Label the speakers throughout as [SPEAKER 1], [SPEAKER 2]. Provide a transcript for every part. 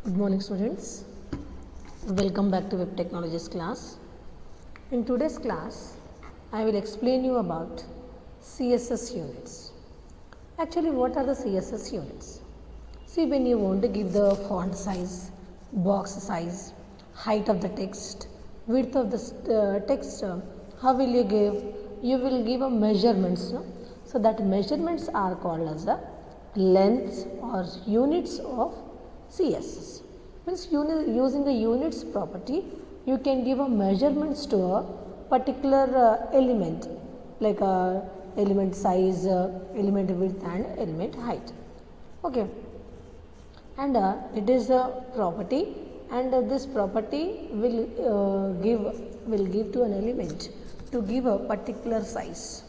[SPEAKER 1] Good morning students, welcome back to Web Technologies class. In today's class, I will explain you about CSS units. Actually, what are the CSS units? See, when you want to give the font size, box size, height of the text, width of the text, how will you give? You will give a measurements. No? So that measurements are called as the lengths or units of CSS. Means using the units property, you can give a measurements to a particular element, like element size, element width and element height. Okay, and it is a property, and this property will give to an element to give a particular size,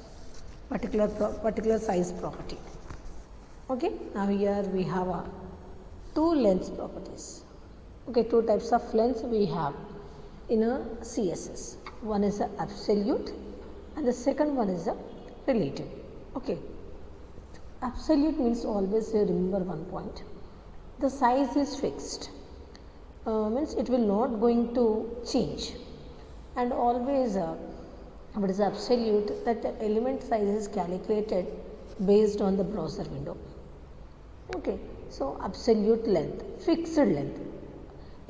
[SPEAKER 1] particular size property. Okay, now here we have two length properties. Okay, two types of lengths we have in a CSS. One is a absolute and the second one is a relative. Okay, absolute means always remember one point. The size is fixed, means it will not going to change, and always what is absolute, that the element size is calculated based on the browser window. Okay, so absolute length, fixed length.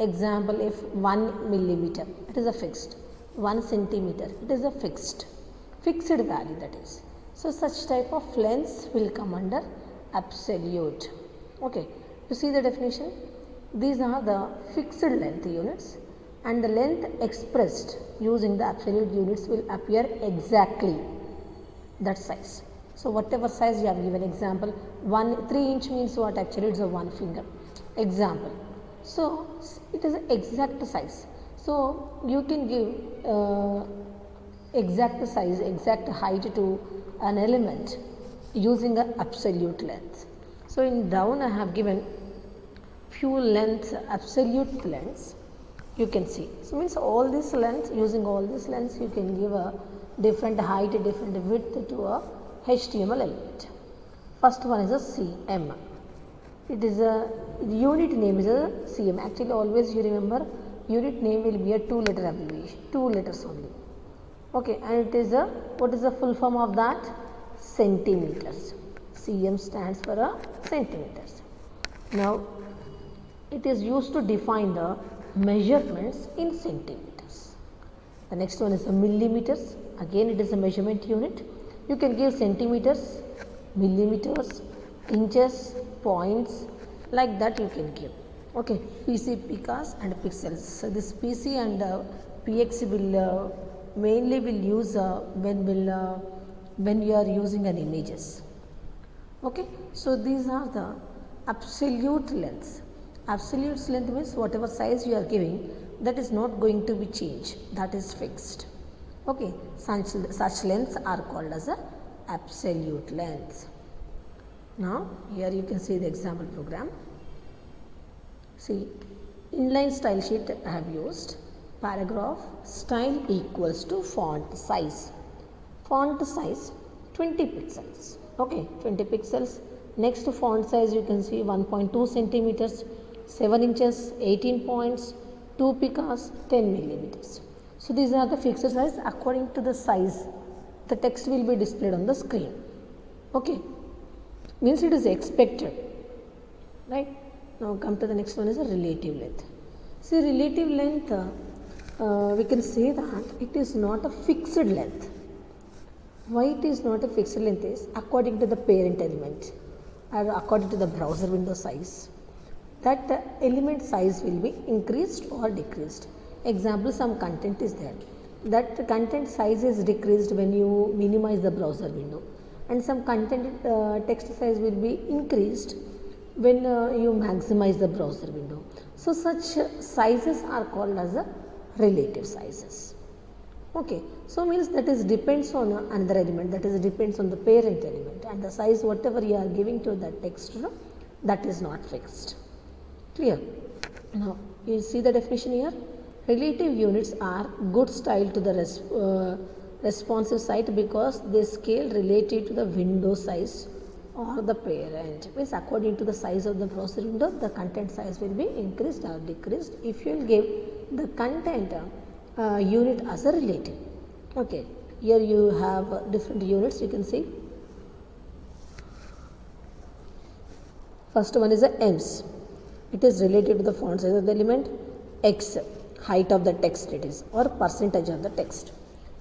[SPEAKER 1] Example, if 1 millimeter, it is a fixed. 1 centimeter, it is a fixed value, that is. So such type of lengths will come under absolute. Okay, you see the definition. These are the fixed length units, and the length expressed using the absolute units will appear exactly that size. So whatever size you have given, example 3 inch means what? Actually it's a 1 finger. Example. So it is exact size. So you can give exact size, exact height to an element using an absolute length. So in down I have given few lengths, absolute lengths. You can see. So means all these lengths, using all these lengths, you can give a different height, different width to a HTML element. First one is a CM. It is a unit name is a CM. Actually, always you remember unit name will be a 2-letter abbreviation, 2 letters only. Okay, and it is a, what is the full form of that? Centimeters. CM stands for a centimeters. Now, it is used to define the measurements in centimeters. The next one is a millimeters. Again, it is a measurement unit. You can give centimeters, millimeters, inches, points, like that you can give. Okay, PC, picas and pixels. So this PC and px will mainly will use when you are using an images. Okay, so these are the absolute lengths. Absolute length means whatever size you are giving, that is not going to be changed, that is fixed. Okay, such lengths are called as a absolute lengths. Now here you can see the example program. See, inline style sheet I have used. Paragraph style equals to font size. Font size 20 pixels. Okay, 20 pixels. Next to font size you can see 1.2 centimeters, 7 inches, 18 points, 2 picas, 10 millimeters. So these are the fixed size. According to the size, the text will be displayed on the screen. Okay, means it is expected, right? Now come to the next one is a relative length. See, relative length, we can say that it is not a fixed length. Why it is not a fixed length is according to the parent element or according to the browser window size, that the element size will be increased or decreased. Example, some content is there, that the content size is decreased when you minimize the browser window, and some content text size will be increased when you maximize the browser window. So such sizes are called as a relative sizes. Okay, so means that is depends on another element, that is depends on the parent element, and the size whatever you are giving to that text, that is not fixed. Clear? Now you see the definition here. Relative units are good style to the responsive site because they scale relative to the window size or the parent. Means according to the size of the browser window, the content size will be increased or decreased if you will give the content unit as a relative. Okay, here you have different units, you can see. First one is the ems. It is related to the font size of the element. X, height of the text it is, or percentage of the text.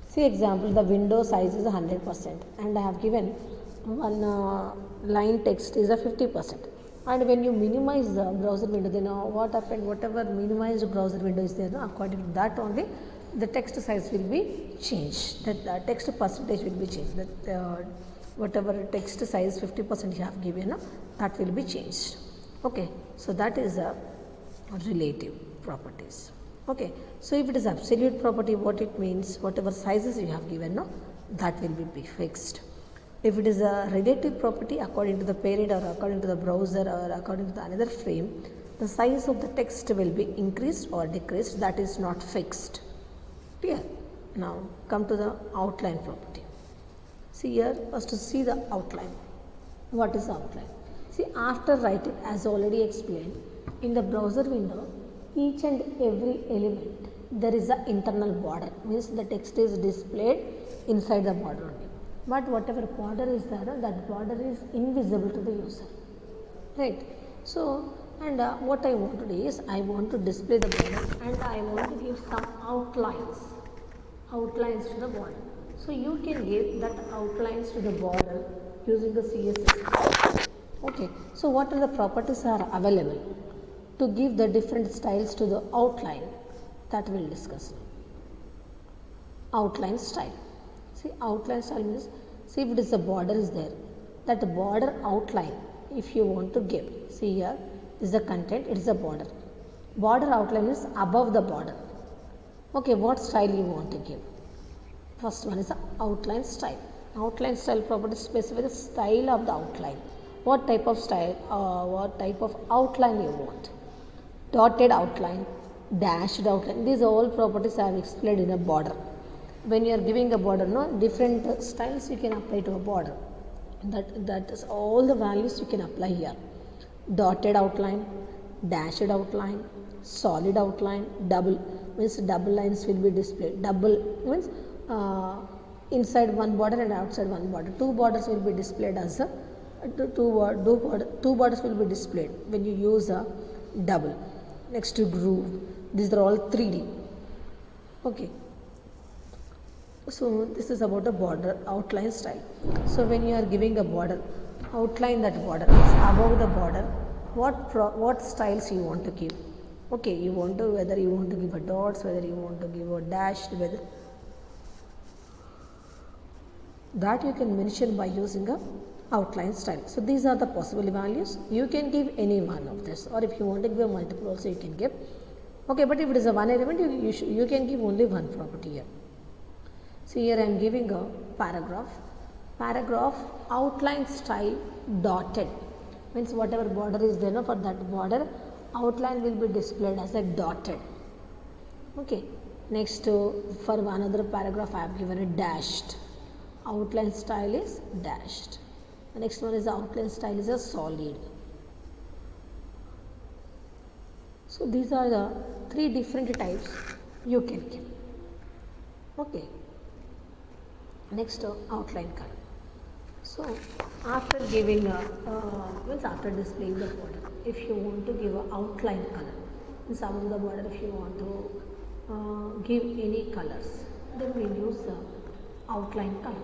[SPEAKER 1] See example, the window size is 100% and I have given one line text is a 50%. And when you minimize the browser window, then what happened, whatever minimized browser window is there, according to that only the text size will be changed, that text percentage will be changed, that whatever text size 50% you have given, that will be changed. Okay, so that is a relative properties. Okay, so if it is absolute property, what it means, whatever sizes you have given, that will be fixed. If it is a relative property, according to the parent or according to the browser or according to the another frame, the size of the text will be increased or decreased, that is not fixed. Clear? Now come to the outline property. See here, first to see the outline. What is the outline? See, after writing, as already explained, in the browser window, each and every element there is an internal border, means the text is displayed inside the border only. But whatever border is there, that border is invisible to the user, right? So, and what I want to do is, I want to display the border and I want to give some outlines to the border. So, you can give that outlines to the border using the CSS. Okay, so what are the properties are available to give the different styles to the outline, that we will discuss. Outline style. See, outline style means, see if it is a border is there, that border outline if you want to give. See here is the content, it is a border. Border outline is above the border. Okay, what style you want to give? First one is the outline style. Outline style property specify the style of the outline. What type of style, what type of outline you want? Dotted outline, dashed outline, these all properties I have explained in a border. When you are giving a border, different styles you can apply to a border. That is all the values you can apply here. Dotted outline, dashed outline, solid outline, double means double lines will be displayed. Double means inside one border and outside one border. Two borders will be displayed as a two borders will be displayed when you use a double. Next to groove, these are all 3D. Okay, so this is about a border outline style. So when you are giving a border, outline that border is above the border. What styles you want to give? Okay, you want to, whether you want to give a dots, whether you want to give a dashed, whether that you can mention by using a outline style. So these are the possible values. You can give any one of this, or if you want to give a multiple also you can give. Okay, but if it is a one element, you can give only one property here. So here I am giving a paragraph. Paragraph outline style dotted means whatever border is there, for that border outline will be displayed as a dotted. Okay, next for another paragraph I have given a dashed. Outline style is dashed. The next one is the outline style is a solid. So these are the three different types you can give. Okay. Next outline color. So after giving means after displaying the border, if you want to give an outline color, means above the border if you want to give any colors, then we use the outline color.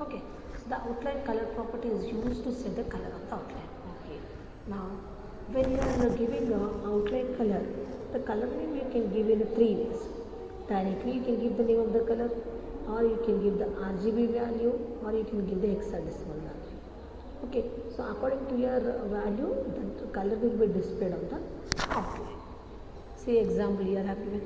[SPEAKER 1] Okay. The outline color property is used to set the color of the outline. Okay. Now, when you are giving the outline color, the color name you can give in 3 ways. Directly you can give the name of the color, or you can give the RGB value, or you can give the hexadecimal value. Okay. So according to your value, the color will be displayed on the outline. See example here I have given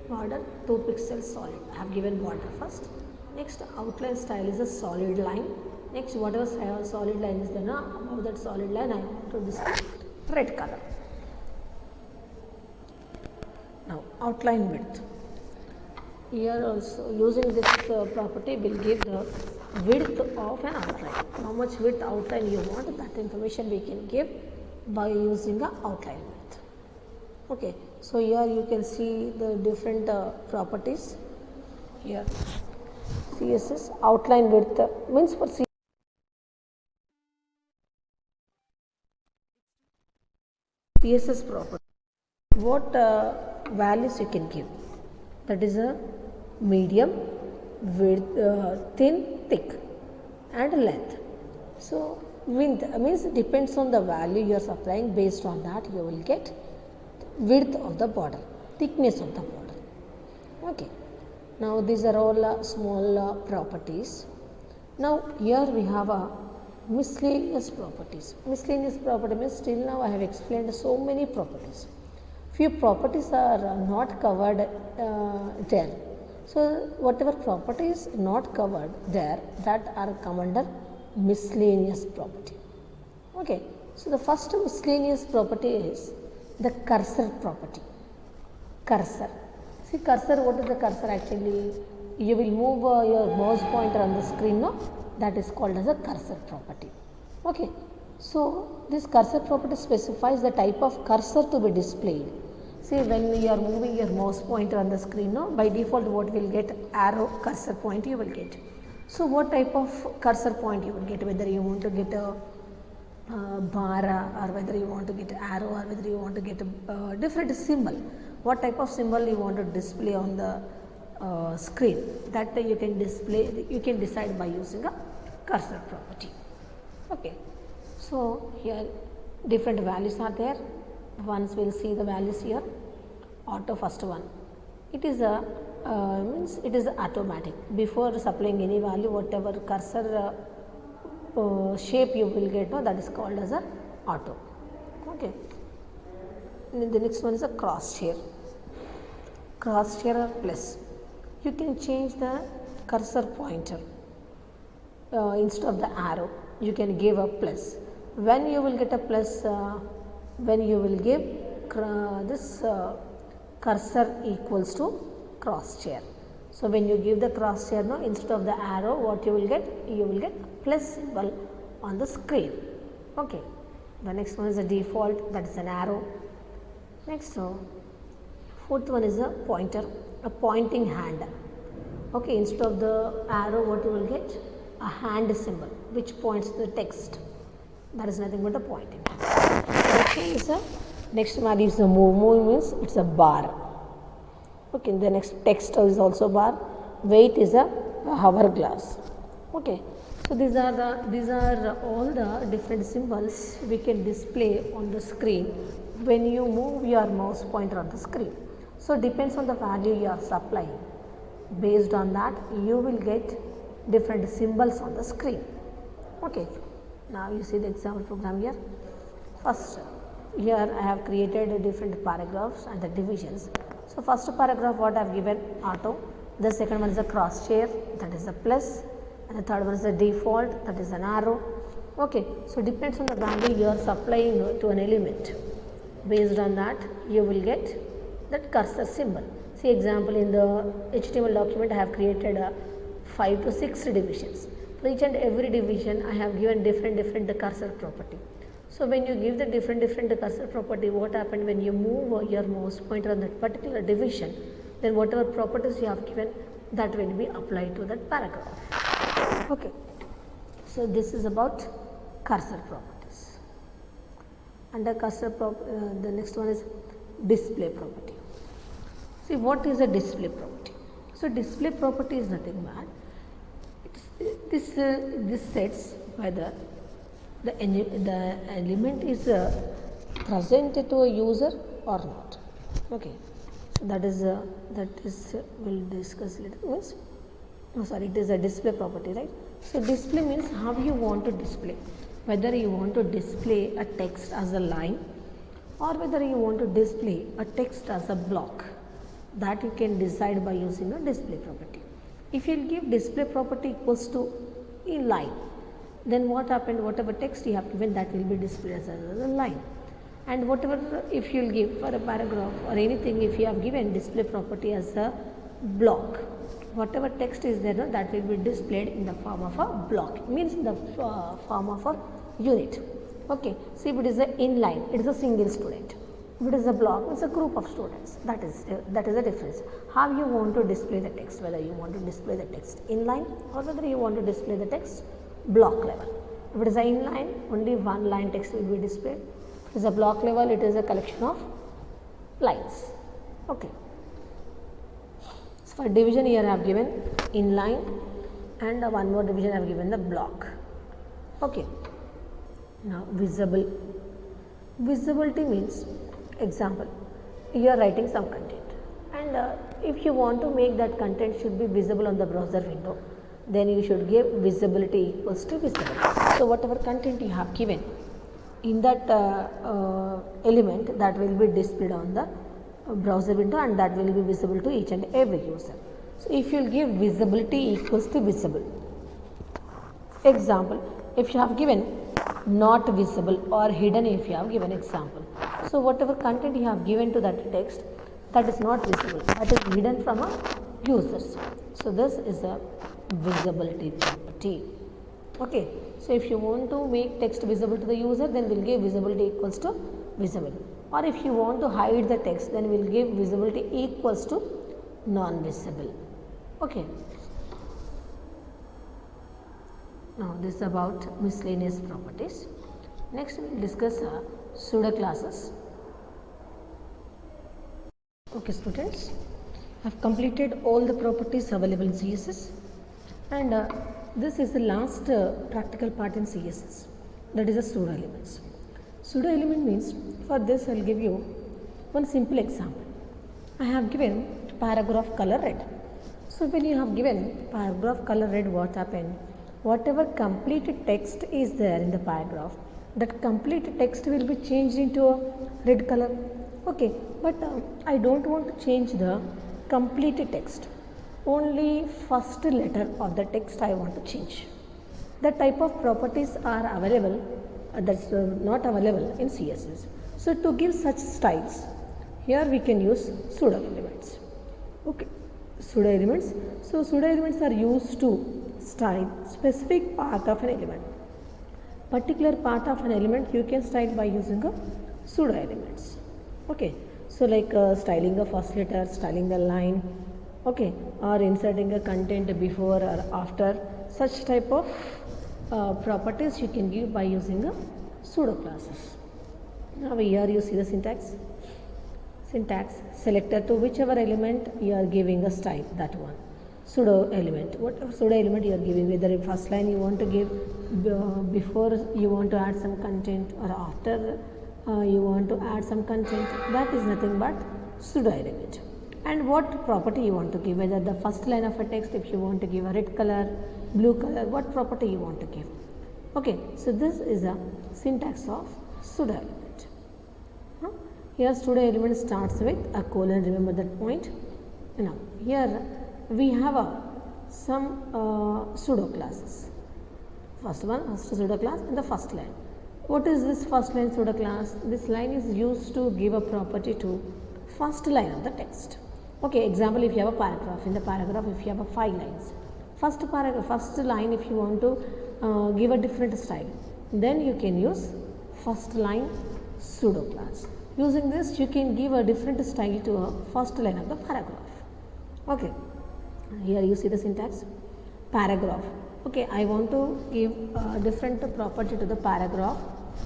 [SPEAKER 1] border 2 pixels solid. I have given border first. Next outline style is a solid line. Next whatever solid line is there, above that solid line I want to display red color. Now outline width. Here also using this property will give the width of an outline. How much width outline you want, that information we can give by using a outline width. Okay. So, here you can see the different properties here. CSS outline width means for CSS property, what values you can give, that is a medium, width, thin, thick and length. So, width means it depends on the value you are supplying, based on that you will get width of the border, thickness of the border. Okay. Now, these are all small properties. Now, here we have a miscellaneous properties. Miscellaneous property means till now I have explained so many properties. Few properties are not covered there. So, whatever properties not covered there, that are come under miscellaneous property. Okay. So, the first miscellaneous property is the cursor property. Cursor. See cursor, what is the cursor actually? You will move your mouse pointer on the screen, no? That is called as a cursor property. Okay. So, this cursor property specifies the type of cursor to be displayed. See, when you are moving your mouse pointer on the screen, no? By default what will get? Arrow cursor point you will get. So, what type of cursor point you will get, whether you want to get a bar or whether you want to get arrow or whether you want to get a different symbol, what type of symbol you want to display on the screen, that you can display, you can decide by using a cursor property. Okay. So, here different values are there. Once we will see the values here. Auto, first one, it is a means it is automatic. Before supplying any value, whatever cursor shape you will get, no, that is called as a auto. Okay. And then the next one is a cross chair. Cross chair or plus. You can change the cursor pointer instead of the arrow. You can give a plus. When you will get a plus, when you will give this cursor equals to cross chair. So, when you give the cross chair, no, instead of the arrow, what you will get? You will get plus symbol on the screen. Okay. The next one is a default, that is an arrow. Next, fourth one is a pointer, a pointing hand. Okay. Instead of the arrow, what you will get? A hand symbol which points to the text. That is nothing but a pointing hand. Next one is a next value is a move. Move means it is a bar. Okay. The next text is also bar. Weight is a hourglass. Okay. So, these are all the different symbols we can display on the screen when you move your mouse pointer on the screen. So, depends on the value you are supplying. Based on that, you will get different symbols on the screen. Okay. Now, you see the example program here. First, here I have created different paragraphs and the divisions. So, first paragraph what I have given auto, the second one is a cross chair, that is a plus, and the third one is a default, that is an arrow. Okay. So, depends on the value you are supplying to an element. Based on that, you will get that cursor symbol. See example, in the HTML document I have created 5 to 6 divisions. For each and every division I have given different cursor property. So, when you give the different cursor property, what happened when you move your mouse pointer on that particular division, then whatever properties you have given, that will be applied to that paragraph. Okay. So, this is about cursor properties. Under cursor the next one is display property. See, what is a display property? So, display property is nothing but this sets whether the element is presented to a user or not. Okay. So, that is we'll discuss later. Means, oh sorry, it is a display property, right? So, display means how you want to display, whether you want to display a text as a line or whether you want to display a text as a block, that you can decide by using a display property. If you will give display property equals to a line, then what happened, whatever text you have given, that will be displayed as a line. And whatever, if you will give for a paragraph or anything, if you have given display property as a block, whatever text is there, no, that will be displayed in the form of a block, means in the form of a unit. Okay, see, if it is a inline, it is a single student. If it is a block, it's a group of students. That is the difference. How you want to display the text, whether you want to display the text inline or whether you want to display the text block level. If it is a inline, only one line text will be displayed. If it is a block level, it is a collection of lines. Okay. So for division here I have given inline, and one more division I have given the block. Okay. Now visible. Visibility means, example, you are writing some content, and if you want to make that content should be visible on the browser window, then you should give visibility equals to visible. So whatever content you have given in that element, that will be displayed on the browser window, and that will be visible to each and every user. So if you will give visibility equals to visible, example, if you have given not visible or hidden, if you have given example, so whatever content you have given to that text, that is not visible, that is hidden from a users. So this is a visibility property. Okay, so if you want to make text visible to the user, then we'll give visibility equals to visible, or if you want to hide the text, then we'll give visibility equals to non-visible. Okay. Now this is about miscellaneous properties. Next we will discuss pseudo classes. Okay students, I have completed all the properties available in CSS, and this is the last practical part in CSS, that is the pseudo elements. Pseudo element means, for this I will give you one simple example. I have given paragraph color red. So when you have given paragraph color red, what happened? Whatever complete text is there in the paragraph, that complete text will be changed into a red color. Okay, but I don't want to change the complete text, only first letter of the text I want to change. That type of properties are available, that's not available in CSS. So to give such styles, here we can use pseudo elements. Okay, pseudo elements. So pseudo elements are used to style specific part of an element. Particular part of an element you can style by using a pseudo elements. Okay, so like styling the first letter, styling the line, okay, or inserting a content before or after, such type of properties you can give by using a pseudo classes. Now here you see the syntax. Selector to whichever element you are giving a style, that one. Pseudo element, whatever pseudo element you are giving, whether in first line you want to give before you want to add some content, or after you want to add some content, that is nothing but pseudo element. And what property you want to give, whether the first line of a text, if you want to give a red color, blue color, what property you want to give. Okay, so this is a syntax of pseudo element. Here pseudo element starts with a colon, remember that point. Now here we have some pseudo classes. First pseudo class in the first line. What is this first line pseudo class? This line is used to give a property to first line of the text. Okay, example, if you have a paragraph, in the paragraph if you have 5 lines, first line if you want to give a different style, then you can use first line pseudo class. Using this you can give a different style to a first line of the paragraph. Okay, here you see the syntax. Paragraph. Okay, I want to give a different property to the paragraph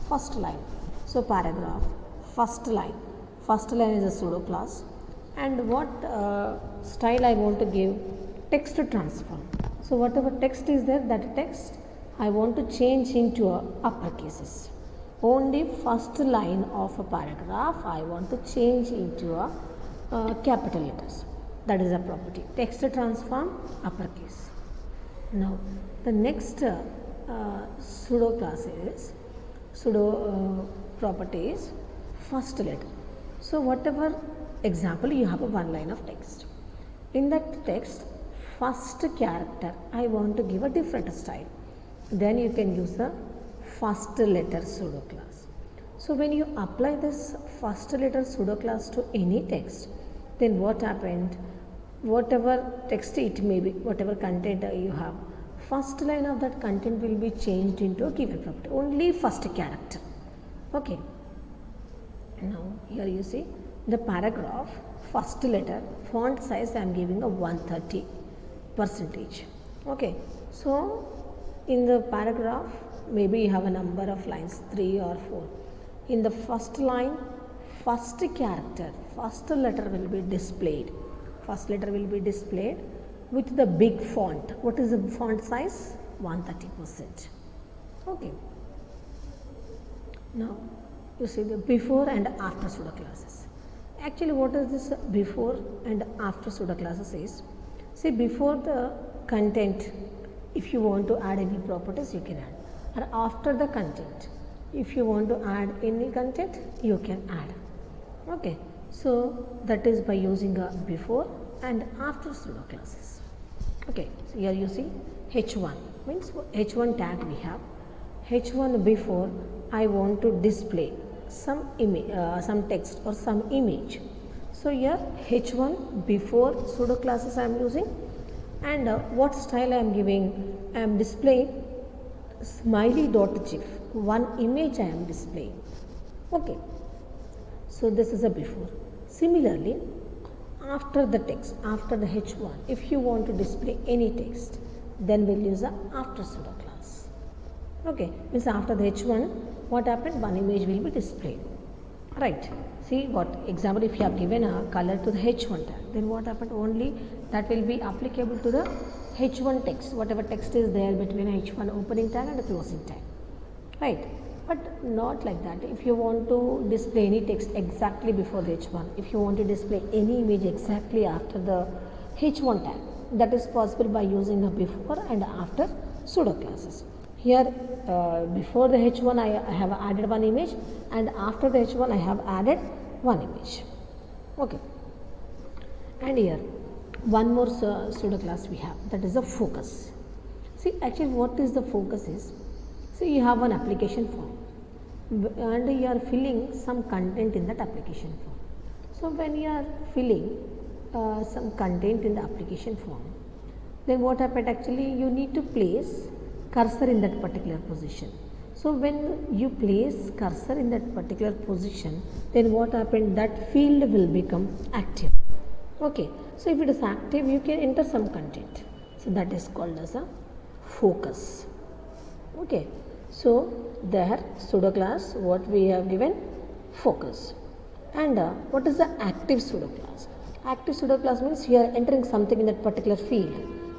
[SPEAKER 1] first line. So paragraph first line is a pseudo class, and what style I want to give? Text transform. So whatever text is there, that text I want to change into uppercases. Only first line of a paragraph I want to change into a capital letters. That is a property. Text transform uppercase. Now the next pseudo class is property is first letter. So whatever example, you have a one line of text. In that text, first character I want to give a different style. Then you can use a first letter pseudo class. So when you apply this first letter pseudo class to any text, then what happened? whatever text it may be, whatever content you have, first line of that content will be changed into a given property, only first character. Okay. Now here you see the paragraph, first letter, font size I am giving a 130%. Okay. So in the paragraph, maybe you have a number of lines, 3 or 4. In the first line, first character, first letter will be displayed. First letter will be displayed with the big font. What is the font size? 130%. Okay. Now you see the before and after pseudo classes. Actually, what is this before and after pseudo classes is? See, before the content, if you want to add any properties, you can add. And after the content, if you want to add any content, you can add. Okay. So that is by using a before and after pseudo classes. Okay. So here you see H1 means H1 tag we have. H1 before I want to display some image, some text or some image. So here H1 before pseudo classes I am using, and what style I am giving? I am displaying smiley.gif, one image I am displaying. Okay. So this is a before. Similarly, after the text, after the H1, if you want to display any text, then we'll use a after pseudo class. Okay, means after the H1, what happened? One image will be displayed. Right. See what example, if you have given a color to the H1 tag, then what happened? Only that will be applicable to the H1 text, whatever text is there between H1 opening tag and the closing tag. Right. But not like that. If you want to display any text exactly before the H1, if you want to display any image exactly after the H1 tag, that is possible by using the before and after pseudo classes. Here before the H1 I have added one image, and after the H1 I have added one image. Okay. And here one more pseudo class we have, that is the focus. See, actually what is the focus is, see, you have one application form and you are filling some content in that application form. So when you are filling some content in the application form, then what happened? Actually you need to place cursor in that particular position. So when you place cursor in that particular position, then what happened? That field will become active. Okay. So if it is active, you can enter some content. So that is called as a focus. Okay. So there pseudo class, what we have given, focus. And what is the active pseudo class? Active pseudo class means you are entering something in that particular field,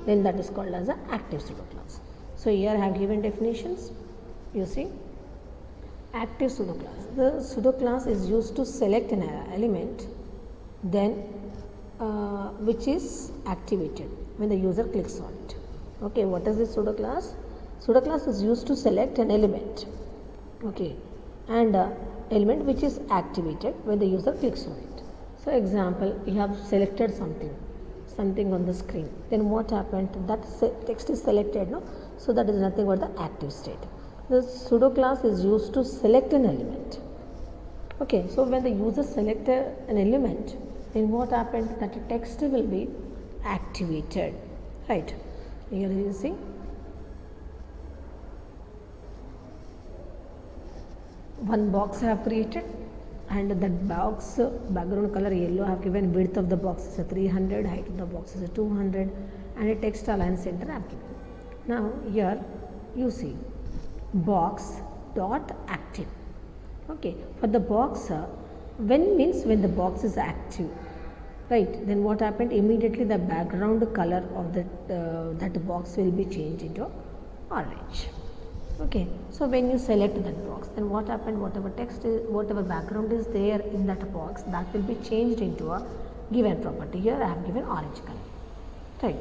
[SPEAKER 1] then that is called as an active pseudo class. So here I have given definitions. You see, active pseudo class. The pseudo class is used to select an element, then which is activated when the user clicks on it. Okay, what is this pseudo class? Pseudo class is used to select an element. Okay, and element which is activated when the user clicks on it. So example, you have selected something on the screen, then what happened? That text is selected, no? So that is nothing but the active state. The pseudo class is used to select an element. Okay, so when the user selected an element, then what happened? That text will be activated. Right. Here you see. One box I have created, and that box background color yellow I have given. Width of the box is a 300, height of the box is a 200, and a text align center I have given. Now here you see box dot active. Okay, for the box when means when the box is active, right? Then what happened? Immediately the background color of that box will be changed into orange. Okay, so when you select that box, then what happened? Whatever text is, whatever background is there in that box, that will be changed into a given property. Here I have given orange color, right?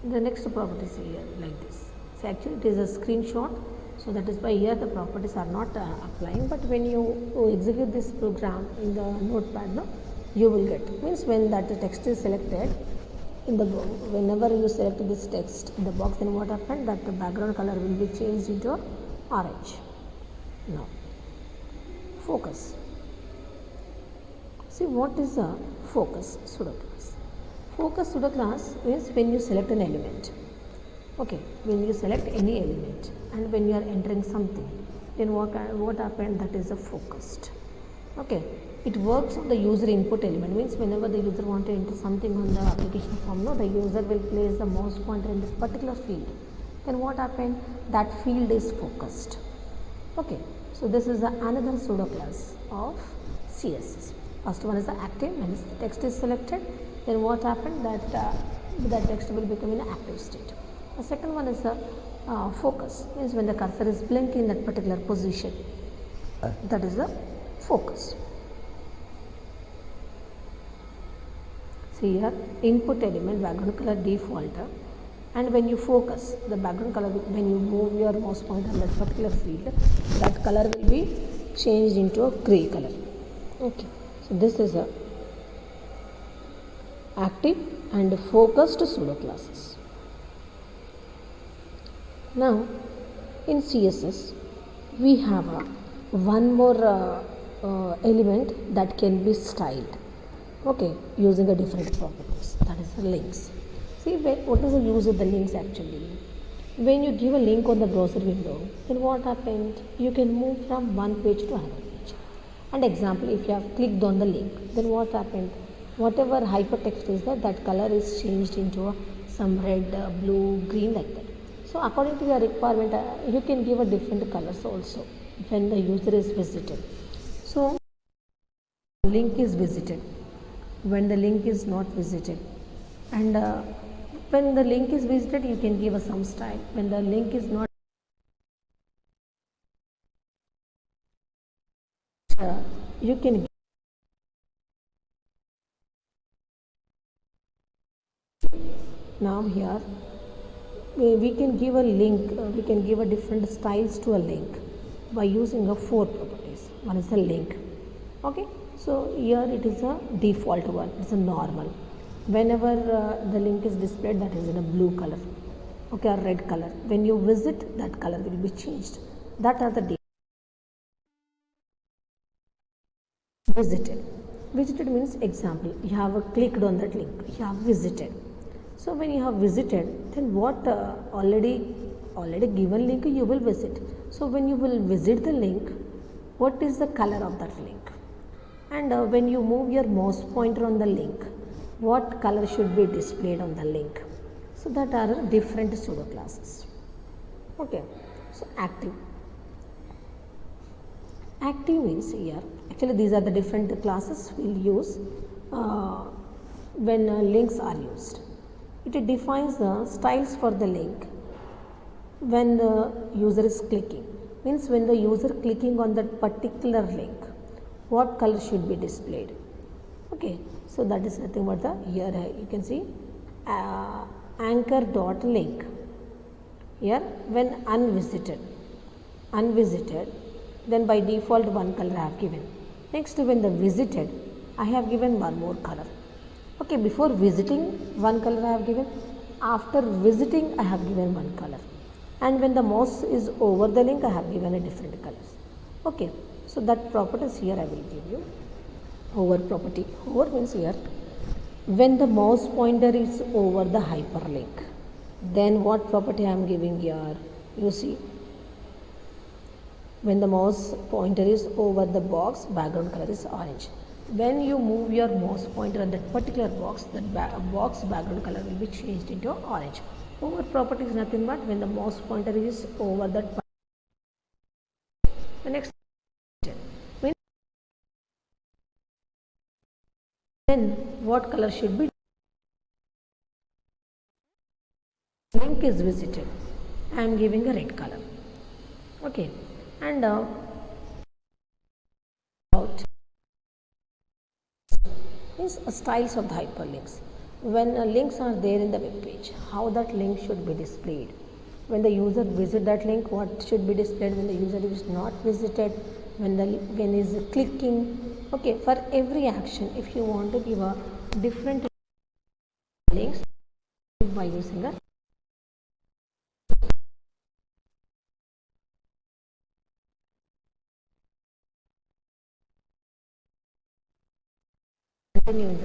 [SPEAKER 1] The next property is here like this. So actually it is a screenshot, so that is why here the properties are not applying, but when you execute this program in the notepad, no, you will get, means when that text is selected in the, whenever you select this text in the box, then what happened? That the background color will be changed into orange. Now focus. See, what is a focus pseudo class? Focus pseudo class means when you select an element. Okay, when you select any element and when you are entering something, then what happened, that is a focused. Okay, it works on the user input element, means whenever the user want to enter something on the application form, no, the user will place the mouse pointer in that particular field. Then what happened, that field is focused. Okay, so this is another pseudo class of CSS. First one is the active. When the text is selected, then what happened, that that text will become in active state. The second one is the focus, means when the cursor is blinking in that particular position, that is the focus. See here, input element background color default, and when you focus the background color, when you move your mouse pointer on that particular field, that color will be changed into a gray color. Okay, so this is a active and focused pseudo classes. Now in CSS we have one more element that can be styled, okay, using a different properties, that is the links. See, what is the use of the links actually? When you give a link on the browser window, then what happened? You can move from one page to another page. And example, if you have clicked on the link, then what happened? Whatever hypertext is there, that color is changed into some red, blue, green, like that. So according to your requirement, you can give a different colors also when the user is visited. So link is visited, when the link is not visited, and when the link is visited, you can give a some style. When the link is not, you can. Now here we can give a link, we can give a different styles to a link by using a 4 properties. One is the link. Okay, so here it is a default one, it's a normal. Whenever the link is displayed, that is in a blue color, okay, or red color. When you visit, that color will be changed. That are the visited. Visited means, example, you have clicked on that link, you have visited. So when you have visited, then what already given link you will visit. So when you will visit the link, what is the color of that link? And when you move your mouse pointer on the link, what color should be displayed on the link? So that are different pseudo classes. Okay, so active. Active means here, actually these are the different classes we'll use when links are used. It defines the styles for the link when the user is clicking, means when the user clicking on that particular link, what color should be displayed. Okay, so that is nothing but the, here you can see anchor dot link. Here when unvisited, then by default one color I have given. Next, when the visited, I have given one more color. Okay, before visiting one color I have given, after visiting I have given one color, and when the mouse is over the link I have given a different colors. Okay, so that properties here I will give you. Hover property, hover means here when the mouse pointer is over the hyperlink, then what property I am giving here, you see, when the mouse pointer is over the box, background color is orange. When you move your mouse pointer on that particular box, that box background color will be changed into orange. Over property is nothing but when the mouse pointer is over that. The next means then what color should be? Link is visited. I am giving a red color. Okay, and out is styles of the hyperlinks. When links are there in the web page, how that link should be displayed. When the user visit that link, what should be displayed. When the user is not visited, when is clicking. Okay, for every action, if you want to give a different links by using a continue